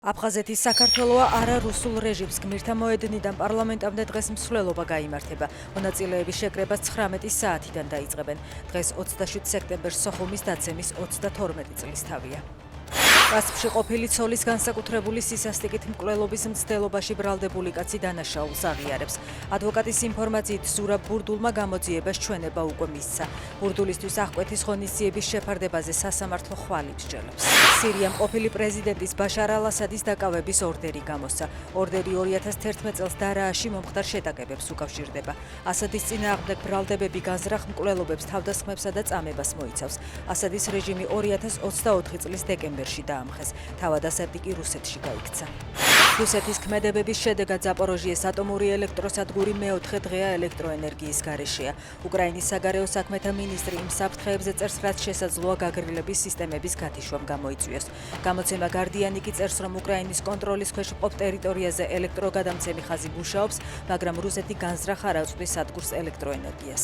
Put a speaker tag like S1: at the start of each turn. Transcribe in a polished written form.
S1: აფხაზეთის საქართველოა არა რუსულ რეჟიმს გმირთა მოედნიდან პარლამენტამდე დღეს მსვლელობა გაიმართება. მონაწილეების შეკრებას 19 საათიდან დაიწყებენ. დღეს 27 სექტემბერს სოხუმის დაცემის 32 წლის თავია. კასპში ყოფილი ცოლის განსაკუთრებული სისასტიკით მკვლელობის მცდელობაში ბრალდებული კაცი დანაშაულს აღიარებს. ადვოკატის ინფორმაციით ზურაბ ბურდულმა გამოძიებას ჩვენება უკვე მისცა. ბურდულისთვის აღკვეთის ღონისძიების შეფარდებაზე სასამართლო ხვალ იბრძოლებს. სირიამ ყოფილი პრეზიდენტის ბაშარ ალ-ასადის დაკავების ორდერი გამოსცა. ორდერი 2011 წელს დარააში მომხდარ შეტაკებებს უკავშირდება. ასადის წინააღმდეგ ბრალდებები განზრახ მკვლელობებს, თავდასხმებსა და წამებას მოიცავს. ასადის რეჟიმი 2024 წლის დეკემბერში დაამხეს. თავად ასადი კი რუსეთში გაიქცა. რუსეთის ქმედებების შედეგად ზაპოროჟიეს ატომური ელექტროსადგური მეოთხე დღეა ელექტროენერგიის გარეშეა. უკრაინის საგარეო საქმეთა მინისტრი იმ საფრთხეებზე წერს, რაც შესაძლოა გაგრილების სისტემების გათიშვამ გამოიწვიოს. გამოცემა გარდიანი კი წერს, რომ უკრაინის კონტროლის ქვეშ მყოფ ტერიტორიაზე ელექტროგადამცემი ხაზი მუშაობს, მაგრამ რუსეთი განზრახ არ აწვდის სადგურს ელექტროენერგიას.